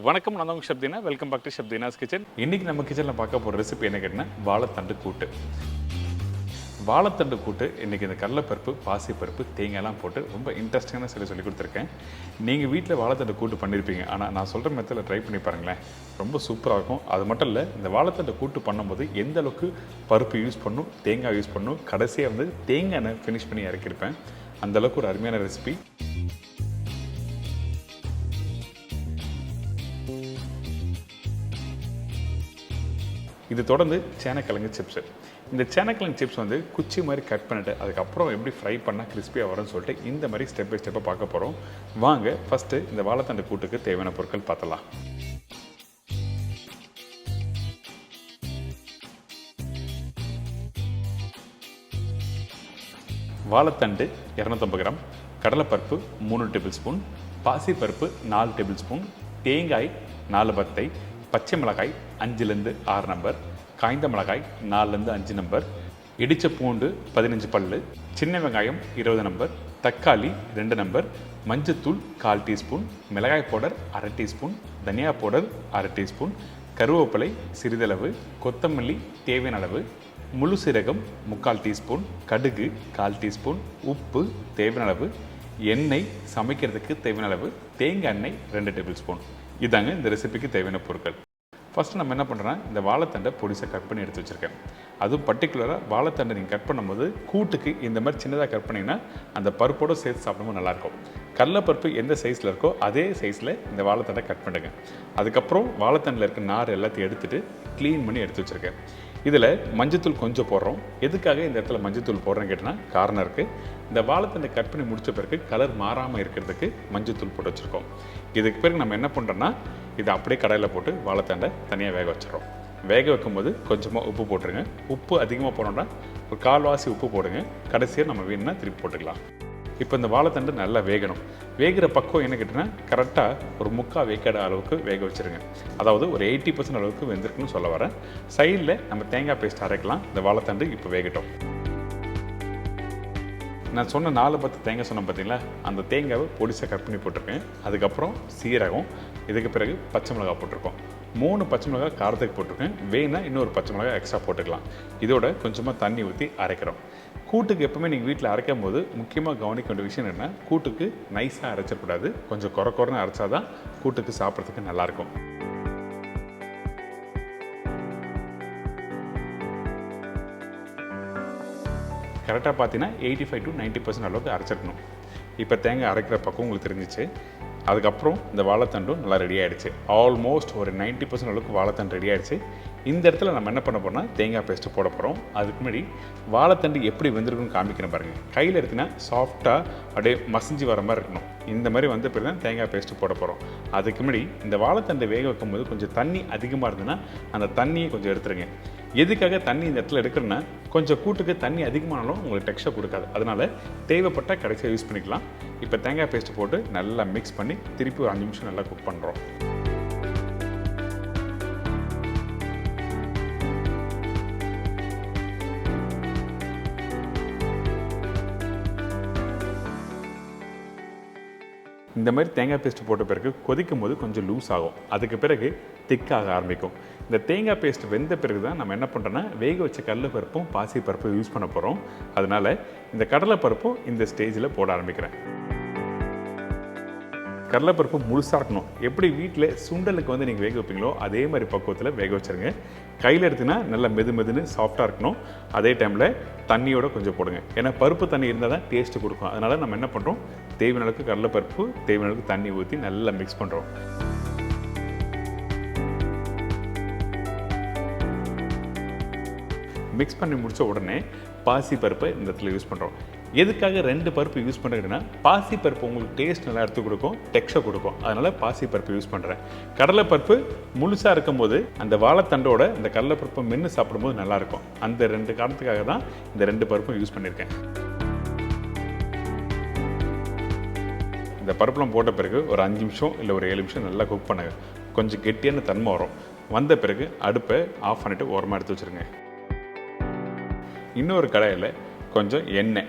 வணக்கம், நான் உங்கள் Shabdina. Welcome back to Shabdina's kitchen. இன்றைக்கி நம்ம கிச்சனில் பார்க்க போகிற ரெசிபி என்ன கேட்டிங்கன்னா வாழைத்தண்டு கூட்டு. வாழைத்தண்டு கூட்டு இன்றைக்கி இந்த கடலைப்பருப்பு, பாசிப்பருப்பு, தேங்காய்லாம் போட்டு ரொம்ப இன்ட்ரெஸ்டிங்கான சொல்லி கொடுத்துருக்கேன். நீங்கள் வீட்டில் வாழைத்தண்டு கூட்டு பண்ணியிருப்பீங்க, ஆனால் நான் சொல்கிற மெத்தடில் ட்ரை பண்ணி பாருங்களேன், ரொம்ப சூப்பராக இருக்கும். அது மட்டும் இல்லை, இந்த வாழைத்தண்டு கூட்டு பண்ணும்போது எந்த அளவுக்கு பருப்பு யூஸ் பண்ணும், தேங்காய் யூஸ் பண்ணும், கடைசியாக வந்து தேங்காய் எண்ணெய் ஃபினிஷ் பண்ணி இறக்கியிருப்பேன். அந்தளவுக்கு ஒரு அருமையான ரெசிபி. இது தொடர்ந்து சேனக்கிழங்கு சிப்ஸு. இந்த சேனக்கிழங்கு சிப்ஸ் வந்து குச்சி மாதிரி கட் பண்ணிவிட்டு அதுக்கப்புறம் எப்படி ஃப்ரை பண்ணால் கிறிஸ்பியாக வரும்னு சொல்லிட்டு இந்த மாதிரி ஸ்டெப் பை ஸ்டெப்பாக பார்க்க போகிறோம். வாங்க ஃபஸ்ட்டு இந்த வாழைத்தண்டு கூட்டுக்கு தேவையான பொருட்கள் பார்த்தலாம். வாழைத்தண்டு 250 கிராம், கடலைப்பருப்பு 3 டேபிள் ஸ்பூன், பாசிப்பருப்பு 4 டேபிள் ஸ்பூன், தேங்காய் 4 பத்தை, பச்சை மிளகாய் 5லேருந்து 6 நம்பர், காய்ந்த மிளகாய் 4லேருந்து 5 நம்பர், இடித்த பூண்டு 15 பல்லு, சின்ன வெங்காயம் 20 நம்பர், தக்காளி 2 நம்பர், மஞ்சத்தூள் 1/4 டீஸ்பூன், மிளகாய் பவுடர் 1/2 டீஸ்பூன், தனியா பவுடர் 1/2 டீஸ்பூன், கருவேப்பிலை சிறிதளவு, கொத்தமல்லி தேவையான அளவு, முழு சீரகம் 3/4 டீஸ்பூன், கடுகு 1/4 டீஸ்பூன், உப்பு தேவையான அளவு, எண்ணெய் சமைக்கிறதுக்கு தேவையான அளவு, தேங்காய் எண்ணெய் 2 டேபிள் ஸ்பூன். இதாங்க இந்த ரெசிபிக்கு தேவையான பொருட்கள். ஃபஸ்ட்டு நம்ம என்ன பண்ணுறோன்னா, இந்த வாழைத்தண்டை பொடிசாக கட் பண்ணி எடுத்து வச்சுருக்கேன். அதுவும் பர்டிகுலராக வாழைத்தண்டை நீங்கள் கட் பண்ணும்போது கூட்டுக்கு இந்த மாதிரி சின்னதாக கட் பண்ணிங்கன்னா அந்த பருப்போடு சேர்த்து சாப்பிடும்போது நல்லாயிருக்கும். கடலைப்பருப்பு எந்த சைஸில் இருக்கோ அதே சைஸில் இந்த வாழைத்தண்டை கட் பண்ணுங்க. அதுக்கப்புறம் வாழைத்தண்டில் இருக்க நார் எல்லாத்தையும் எடுத்துகிட்டு க்ளீன் பண்ணி எடுத்து வச்சுருக்கேன். இதில் மஞ்சத்தூள் கொஞ்சம் போடுறோம். எதுக்காக இந்த இடத்துல மஞ்சத்தூள் போடுறேன்னு கேட்டிங்கன்னா காரணம் இருக்குது. இந்த வாழைத்தண்டை கட் பண்ணி முடித்த பிறகு கலர் மாறாமல் இருக்கிறதுக்கு மஞ்சத்தூள் போட்டு வச்சுருக்கோம். இதுக்கு பிறகு நம்ம என்ன பண்ணுறோன்னா, இதை அப்படியே கடாயில் போட்டு வாழைத்தண்டை தனியாக வேக வச்சிடறோம். வேக வைக்கும்போது கொஞ்சமாக உப்பு போட்டுருங்க. உப்பு அதிகமாக போனோம்னா ஒரு 1/4 உப்பு போடுங்க. கடைசியாக நம்ம வேணும்னா திருப்பி போட்டுக்கலாம். இப்போ இந்த வாழைத்தண்டு நல்லா வேகணும். வேகிற பக்கம் என்ன கேட்டிங்கன்னா கரெக்டாக ஒரு 3/4 வேக்காடு அளவுக்கு வேக வச்சுருங்க. அதாவது ஒரு 80% அளவுக்கு வெந்திருக்குன்னு சொல்ல வரேன். சைடில் நம்ம தேங்காய் பேஸ்ட் அரைக்கலாம். இந்த வாழைத்தண்டு இப்போ வேகட்டும். நான் சொன்ன 4-10 தேங்காய் சொன்னேன் பார்த்தீங்களா, அந்த தேங்காவை பொடிசாக கட் பண்ணி போட்டிருக்கேன். அதுக்கப்புறம் சீரகம், இதுக்கு பிறகு பச்சை மிளகாய் போட்டிருக்கோம். 3 பச்சை மிளகாய் காரத்துக்கு போட்டிருக்கேன். வேணால் இன்னொரு பச்சை மிளகாய் எக்ஸ்ட்ரா போட்டுக்கலாம். இதோட கொஞ்சமாக தண்ணி ஊற்றி அரைக்கிறோம். கூட்டுக்கு எப்பவுமே நீங்கள் வீட்டில் அரைக்கும் போது முக்கியமாக கவனிக்க வேண்டிய விஷயம் என்ன, கூட்டுக்கு நைஸாக அரைச்சிடக்கூடாது. கொஞ்சம் குறைன்னு அரைச்சா தான் கூட்டுக்கு சாப்பிட்றதுக்கு நல்லாயிருக்கும். கரெக்டாக பார்த்தீங்கன்னா 85 to 90% அளவுக்கு அரைச்சிடணும். இப்போ தேங்காய் அரைக்கிற பக்கம் உங்களுக்கு தெரிஞ்சிச்சு. அதுக்கப்புறம் இந்த வாழைத்தண்டும் நல்லா ரெடி ஆகிடுச்சு. ஆல்மோஸ்ட் ஒரு 90% அளவுக்கு வாழைத்தண்டு ரெடி ஆகிடுச்சு. இந்த இடத்துல நம்ம என்ன பண்ண போகிறோம்னா தேங்காய் பேஸ்ட்டு போட போகிறோம். அதுக்கு முன்னாடி வாழைத்தண்டு எப்படி வெந்திருக்குன்னு காமிக்கணும் பாருங்கள். கையில் எடுத்தினா சாஃப்டாக அப்படியே மசிஞ்சு வர மாதிரி இருக்கணும். இந்த மாதிரி வந்த பிறகு தான் தேங்காய் பேஸ்ட்டு போட போகிறோம். அதுக்கு முன்னாடி இந்த வாழைத்தண்டை வேக வைக்கும்போது கொஞ்சம் தண்ணி அதிகமாக இருந்ததுன்னா அந்த தண்ணியை கொஞ்சம் எடுத்துருங்க. எதுக்காக தண்ணி இந்த இடத்துல எடுக்கிறேன்னா, கொஞ்சம் கூட்டுக்கு தண்ணி அதிகமானாலும் உங்களுக்கு டெக்ஸ்சர் கொடுக்காது. அதனால் தேவைப்பட்ட கடைசியாக யூஸ் பண்ணிக்கலாம். இப்போ தேங்காய் பேஸ்ட்டு போட்டு நல்லா மிக்ஸ் பண்ணி திருப்பி ஒரு 5 நிமிஷம் நல்லா குக் பண்ணுறோம். இந்த மாதிரி தேங்காய் பேஸ்ட்டு போட்ட பிறகு கொதிக்கும் போது கொஞ்சம் லூஸ் ஆகும். அதுக்கு பிறகு திக்காக ஆரம்பிக்கும். இந்த தேங்காய் பேஸ்ட் வெந்த பிறகு தான் நம்ம என்ன பண்ணுறோன்னா வேக வச்ச கடலைப்பருப்பும் பாசிப்பருப்பும் யூஸ் பண்ண போகிறோம். அதனால் இந்த கடலைப்பருப்பும் இந்த ஸ்டேஜில் போட ஆரம்பிக்கிறேன். கடலைப்பருப்பு முழுசாக இருக்கணும். எப்படி வீட்டில் சுண்டலுக்கு வந்து நீங்கள் வேக வைப்பீங்களோ அதே மாதிரி பக்குவத்தில் வேக வச்சுருங்க. கையில் எடுத்திங்கன்னா நல்லா மெதுன்னு சாஃப்டாக இருக்கணும். அதே டைமில் தண்ணியோட கொஞ்சம் போடுங்க. ஏன்னா பருப்பு தண்ணி இருந்தால் தான் டேஸ்ட்டு கொடுக்கும். அதனால் நம்ம என்ன பண்ணுறோம், தேவையான அளவுக்கு கடலைப்பருப்பு, தேவையான அளவுக்கு தண்ணி ஊற்றி நல்லா மிக்ஸ் பண்ணுறோம். மிக்ஸ் பண்ணி முடித்த உடனே பாசிப்பருப்பை இந்த இடத்துல யூஸ் பண்ணுறோம். எதுக்காக 2 பருப்பு யூஸ் பண்ணுறதுன்னா, பாசிப்பருப்பு உங்களுக்கு டேஸ்ட் நல்லா எடுத்து கொடுக்கும், டெக்ஸ்சர் கொடுக்கும். அதனால் பாசிப்பருப்பு யூஸ் பண்ணுறேன். கடலைப்பருப்பு முழுசாக இருக்கும்போது அந்த வாழைத்தண்டோட இந்த கடலைப்பருப்பை மென்று சாப்பிடும்போது நல்லாயிருக்கும். அந்த 2 காரணத்துக்காக தான் இந்த 2 பருப்பும் யூஸ் பண்ணியிருக்கேன். இந்த பருப்புலாம் போட்ட பிறகு ஒரு 5 நிமிஷம் இல்லை ஒரு 7 நிமிஷம் நல்லா குக் பண்ணுங்க. கொஞ்சம் கெட்டியான தன்மை வரும். வந்த பிறகு அடுப்பை ஆஃப் பண்ணிவிட்டு ஓரமாக எடுத்து வச்சுருங்க. இன்னொரு கடாயில் கொஞ்சம் எண்ணெய்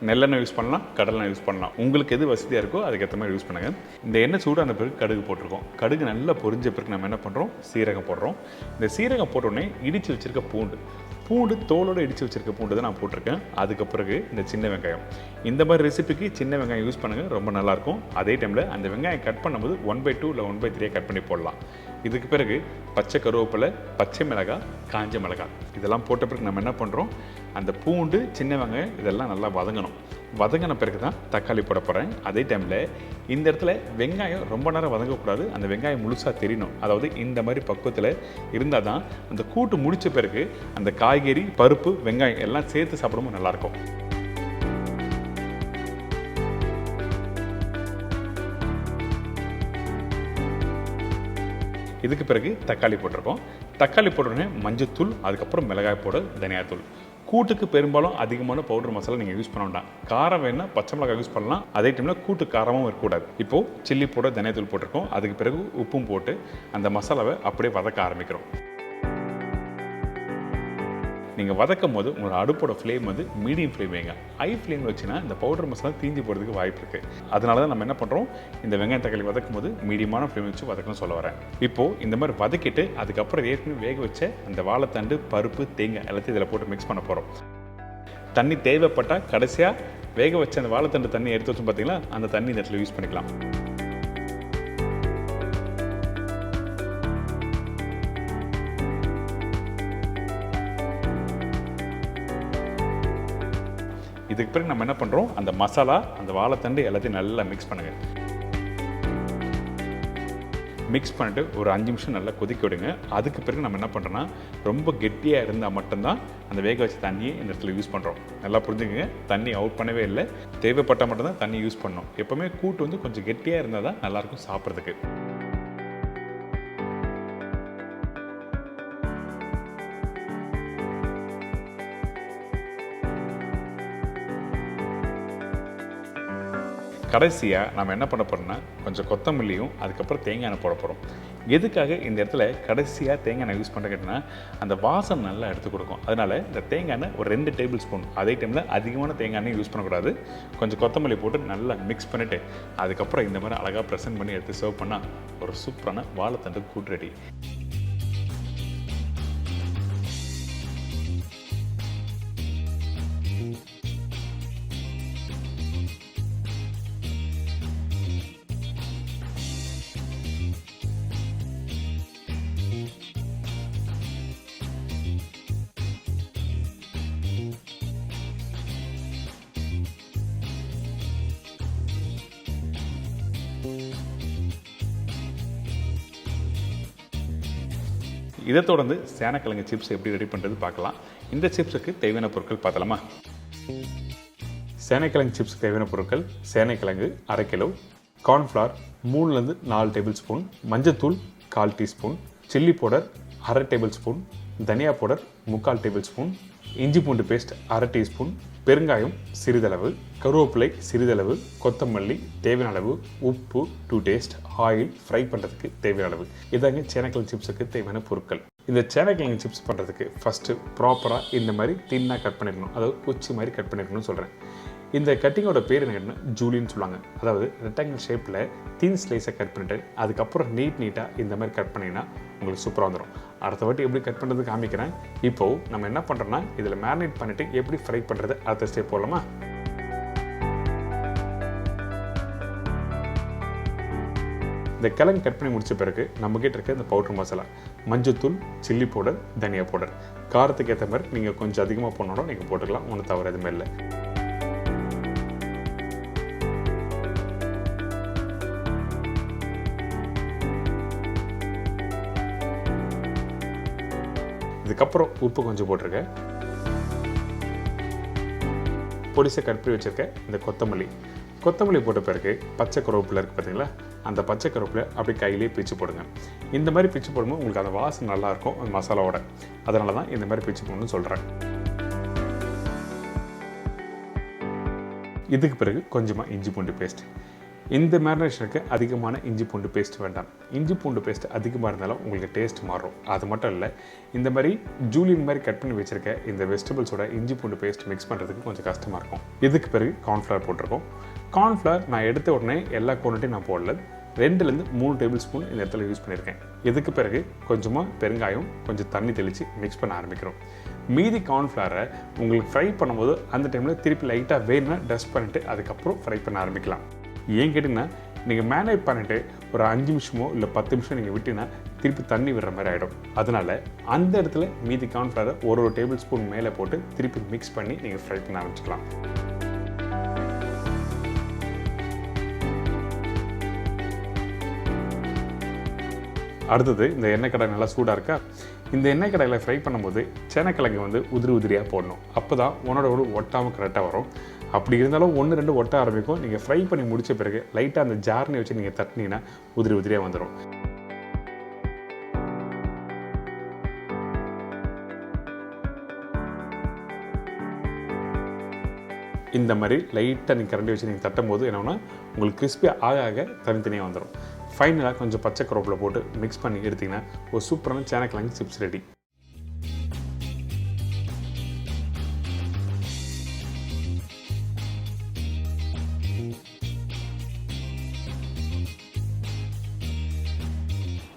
நெல்லெண்ணெய் யூஸ் பண்ணலாம், கடலெண்ணெய் யூஸ் பண்ணலாம். உங்களுக்கு எது வசதியாக இருக்கோ அதுக்கேற்ற மாதிரி யூஸ் பண்ணுங்கள். இந்த எண்ணெய் சூடான பிறகு கடுகு போட்டிருக்கோம். கடுகு நல்லா பொரிஞ்ச பிறகு நம்ம என்ன பண்ணுறோம், சீரகம் போடுறோம். இந்த சீரகம் போட்டோடனே இடித்து வச்சுருக்க பூண்டு தோலோடு இடித்து வச்சுருக்க பூண்டு தான் நான் போட்டிருக்கேன். அதுக்கு பிறகு இந்த சின்ன வெங்காயம். இந்த மாதிரி ரெசிபிக்கு சின்ன வெங்காயம் யூஸ் பண்ணுங்கள், ரொம்ப நல்லாயிருக்கும். அதே டைமில் அந்த வெங்காயம் கட் பண்ணும்போது 1/2 இல்லை 1/3 கட் பண்ணி போடலாம். இதுக்கு பிறகு பச்சை கருவேப்பிலை, பச்சை மிளகாய், காஞ்ச மிளகாய் இதெல்லாம் போட்ட பிறகு நம்ம என்ன பண்ணுறோம், அந்த பூண்டு சின்ன வெங்காயம் இதெல்லாம் நல்லா வதங்கணும். வதங்கின பிறகு தான் தக்காளி போட போகிறேன். அதே டைமில் இந்த இடத்துல வெங்காயம் ரொம்ப நேரம் வதங்கக்கூடாது, அந்த வெங்காயம் முழுசாக தெரியணும். அதாவது இந்த மாதிரி பக்குவத்தில் இருந்தால் தான் அந்த கூட்டு முடித்த பிறகு அந்த காய்கறி, பருப்பு, வெங்காயம் எல்லாம் சேர்த்து சாப்பிடும்போது நல்லாயிருக்கும். இதுக்கு பிறகு தக்காளி போட்டிருக்கோம். தக்காளி போட்டோடனே மஞ்சத்தூள், அதுக்கப்புறம் மிளகாய் பவுடர், தனியாத்தூள். கூட்டுக்கு பெரும்பாலும் அதிகமான பவுடர் மசாலா நீங்கள் யூஸ் பண்ண வேண்டாம். காரம் வேணா பச்சை மிளகாய் யூஸ் பண்ணலாம். அதே டைமில் கூட்டு காரமும் இருக்கக்கூடாது. இப்போது சில்லி பவுடர், தனியாத்தூள் போட்டிருக்கோம். அதுக்கு பிறகு உப்பும் போட்டு அந்த மசாலாவை அப்படியே வதக்க ஆரம்பிக்கிறோம். நீங்கள் வதக்கும் போது உங்களோட அடுப்போட ஃப்ளேம் வந்து மீடியம் ஃப்ளேம் வைங்க. ஹை ஃப்ளேம் வச்சுன்னா இந்த பவுடர் மசாலா தீஞ்சு போகிறதுக்கு வாய்ப்பு இருக்குது. அதனால தான் நம்ம என்ன பண்ணுறோம், இந்த வெங்காயம் தக்காளி வதக்கும் போது மீடியமான ஃப்ளேம் வச்சு வதக்கணும்னு சொல்ல வரேன். இப்போது இந்த மாதிரி வதக்கிட்டு அதுக்கப்புறம் ஏற்கனவே வேக வச்ச அந்த வாழைத்தண்டு, பருப்பு, தேங்காய் எல்லாத்தையும் இதில் போட்டு மிக்ஸ் பண்ண போகிறோம். தண்ணி தேவைப்பட்டால் கடைசியாக வேக வச்ச அந்த வாழைத்தண்டு தண்ணி எடுத்து வச்சோம் பார்த்தீங்களா, அந்த தண்ணி இந்த இடத்துல யூஸ் பண்ணிக்கலாம். இதுக்கு பிறகு நம்ம என்ன பண்ணுறோம், அந்த மசாலா, அந்த வாழைத்தண்டு எல்லாத்தையும் நல்லா மிக்ஸ் பண்ணுங்கள். மிக்ஸ் பண்ணிட்டு ஒரு 5 நிமிஷம் நல்லா கொதிக்க விடுங்க. அதுக்கு பிறகு நம்ம என்ன பண்ணுறோன்னா, ரொம்ப கெட்டியாக இருந்தால் மட்டும்தான் அந்த வேக வச்ச தண்ணியை இந்த இடத்துல யூஸ் பண்ணுறோம். நல்லா புரிஞ்சுக்கங்க, தண்ணி அவுட் பண்ணவே இல்லை. தேவைப்பட்டால் மட்டும்தான் தண்ணி யூஸ் பண்ணணும். எப்போவுமே கூட்டு வந்து கொஞ்சம் கெட்டியாக இருந்தால் தான் நல்லாயிருக்கும் சாப்பிட்றதுக்கு. கடைசியாக நம்ம என்ன பண்ண போகிறோம்னா, கொஞ்சம் கொத்தமல்லியும் அதுக்கப்புறம் தேங்காய் எண்ணெய் போட போகிறோம். எதுக்காக இந்த இடத்துல கடைசியாக தேங்காய் எண்ணெய் யூஸ் பண்ணுறது கேட்டிங்கன்னா, அந்த வாசம் நல்லா எடுத்து கொடுக்கும். அதனால் இந்த தேங்காய் எண்ணெய் ஒரு 2 டேபிள் ஸ்பூன். அதே டைமில் அதிகமான தேங்காய் எண்ணெய் யூஸ் பண்ணக்கூடாது. கொஞ்சம் கொத்தமல்லி போட்டு நல்லா மிக்ஸ் பண்ணிவிட்டு அதுக்கப்புறம் இந்த மாதிரி அழகாக ப்ரெசென்ட் பண்ணி எடுத்து சர்வ் பண்ணால் ஒரு சூப்பரான வாழைத்தண்டு கூட்டு ரெடி. இதை தொடர்ந்து சேனக்கிழங்கு சிப்ஸ் எப்படி ரெடி பண்ணுறது பார்க்கலாம். இந்த சிப்ஸுக்கு தேவையான பொருட்கள் பார்த்தலாமா? சேனைக்கிழங்கு சிப்ஸுக்கு தேவையான பொருட்கள்: சேனைக்கிழங்கு 1/2 கிலோ, கார்ன்ஃப்ளவர் 3லேருந்து 4 டேபிள் ஸ்பூன், மஞ்சத்தூள் 1/4 teaspoon, chilli powder 1/2 table spoon, தனியா பவுடர் 3/4 டேபிள் ஸ்பூன், இஞ்சி பூண்டு பேஸ்ட் 1/2 டீஸ்பூன், பெருங்காயம் சிறிதளவு, கருவேப்பிலை சிறிதளவு, கொத்தமல்லி தேவையான அளவு, உப்பு டு டேஸ்ட், ஆயில் ஃப்ரை பண்ணுறதுக்கு தேவையான அளவு. இதாங்க சேனக்கிழங்கு சிப்ஸுக்கு தேவையான பொருட்கள். இந்த சேனக்கிழங்கு சிப்ஸ் பண்ணுறதுக்கு ஃபஸ்ட்டு ப்ராப்பராக இந்த மாதிரி தின்னாக கட் பண்ணிடணும். அதாவது குச்சி மாதிரி கட் பண்ணிடணும்னு சொல்கிறேன். இந்த கட்டிங்கோட பேர் என்ன, ஜூலின்னு சொல்லுவாங்க. அதாவது ரெக்டாங்கிள் ஷேப்பில் தின் ஸ்லைஸை கட் பண்ணிட்டு அதுக்கப்புறம் நீட்டாக இந்த மாதிரி கட் பண்ணிங்கன்னா உங்களுக்கு சூப்பராக வந்துடும். அடுத்த வாட்டி எப்படி கட் பண்ணுறது காமிக்கிறேன். இப்போது நம்ம என்ன பண்ணுறோன்னா, இதில் மேரினேட் பண்ணிவிட்டு எப்படி ஃப்ரை பண்ணுறது அடுத்த ஸ்டெப் போடலாமா? இந்த கிழங்கு கட் பண்ணி முடித்த பிறகு நம்மக்கிட்ட இருக்க இந்த பவுடர் மசாலா, மஞ்சத்தூள், சில்லி பவுடர், தனியா பவுடர், காரத்துக்கு ஏற்ற மாதிரி நீங்கள் கொஞ்சம் அதிகமாக போனாலும் நீங்கள் போட்டுக்கலாம், ஒன்றும் தவறு எதுவுமே இல்லை. இதுக்கப்புறம் உப்பு கொஞ்சம் போட்டிருக்கேன். பொடிசை கட் பண்ணி வச்சுருக்கேன் இந்த கொத்தமல்லி போட்ட பிறகு பச்சை கருவேப்பிலை இருக்குது பார்த்தீங்களா, அந்த பச்சை கருவேப்பிலை அப்படி கையிலே பிச்சு போடுங்க. இந்த மாதிரி பிச்சு போடும்போது உங்களுக்கு அந்த வாசனை நல்லாயிருக்கும் அந்த மசாலாவோட. அதனால தான் இந்த மாதிரி பிச்சு போடணும்னு சொல்கிறேன். இதுக்கு பிறகு கொஞ்சமாக இஞ்சி பூண்டு பேஸ்ட். இந்த மேரினேஷனுக்கு அதிகமான இஞ்சி பூண்டு பேஸ்ட் வேண்டாம். இஞ்சி பூண்டு பேஸ்ட் அதிகமாக இருந்தாலும் உங்களுக்கு டேஸ்ட் மாறும். அது மட்டும் இல்லை, இந்த மாதிரி ஜூலியன் மாதிரி கட் பண்ணி வச்சுருக்க இந்த வெஜிடபிள்ஸோட இஞ்சி பூண்டு பேஸ்ட் மிக்ஸ் பண்ணுறதுக்கு கொஞ்சம் கஷ்டமாக இருக்கும். இதுக்கு பிறகு கார்ன்ஃப்ளவர் போட்டிருக்கோம். கார்ன்ஃப்ளவர் நான் எடுத்த உடனே எல்லா குவான்டிட்டியும் நான் போடல, 2லேருந்து 3 டேபிள் ஸ்பூன் இந்த இடத்துல யூஸ் பண்ணியிருக்கேன். இதுக்கு பிறகு கொஞ்சமாக பெருங்காயம், கொஞ்சம் தண்ணி தெளித்து மிக்ஸ் பண்ண ஆரம்பிக்கிறோம். மீதி கார்ன்ஃப்ளவரை உங்களுக்கு ஃப்ரை பண்ணும்போது அந்த டைமில் திருப்பி லைட்டாக வேணும்னா டஸ்ட் பண்ணிவிட்டு அதுக்கப்புறம் ஃப்ரை பண்ண ஆரம்பிக்கலாம். ஏன் கேட்டிங்கன்னா, நீங்கள் மேரினேட் பண்ணிவிட்டு ஒரு 5 நிமிஷமோ இல்லை 10 நிமிஷம் நீங்கள் விட்டிங்கன்னா திருப்பி தண்ணி விடுற மாதிரி ஆகிடும். அதனால் அந்த இடத்துல மீதி கார்ன்ஃப்ளவரை ஒரு டேபிள் ஸ்பூன் மேலே போட்டு திருப்பி மிக்ஸ் பண்ணி நீங்கள் ஃப்ரை பண்ண ஆரம்பிச்சிக்கலாம். அடுத்தது இந்த எண்ணெய் கடாய் நல்லா சூடாக இருக்கா, இந்த எண்ணெய் கடாயில் ஃப்ரை பண்ணும்போது சேனக்கிழங்கு உதிரி உதிரியாக போடணும். அப்போ தான் ஒன்றோட ஒட்டாமல் கரெக்டாக வரும். அப்படி இருந்தாலும் 1-2 ஒட்ட ஆரம்பிக்கும். நீங்கள் ஃப்ரை பண்ணி முடித்த பிறகு லைட்டாக அந்த ஜார்னி வச்சு நீங்கள் தட்டினீங்கன்னா உதிரி உதிரியாக வந்துடும். இந்த மாதிரி லைட்டாக நீங்கள் கரண்டி வச்சு நீங்கள் தட்டும் போது என்னன்னா உங்களுக்கு கிறிஸ்பி ஆக தனித்தனியாக வந்துடும். ஃபைனலாக கொஞ்சம் பச்சை கருவேப்பிலை போட்டு மிக்ஸ் பண்ணி எடுத்திங்கன்னா ஒரு சூப்பரான சேனக்கிழங்கு சிப்ஸ் ரெடி.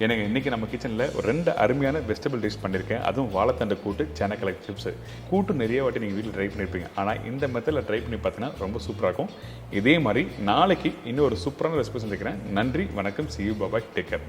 எனக்கு இன்றைக்கி நம்ம கிச்சனில் ஒரு 2 அருமையான வெஜிடபிள் டிஷ் பண்ணியிருக்கேன். அதுவும் வாழைத்தண்டை கூட்டு, சேனக்கிழங்கு சிப்ஸு. கூட்டு நிறைய வாட்டி நீங்கள் வீட்டில் ட்ரை பண்ணியிருப்பீங்க. ஆனால் இந்த மெத்தடில் ட்ரை பண்ணி பார்த்தீங்கன்னா ரொம்ப சூப்பராக இருக்கும். இதே மாதிரி நாளைக்கு இன்னும் ஒரு சூப்பரான ரெசிபி சந்திக்கிறேன். நன்றி, வணக்கம், see you, bye bye, take care.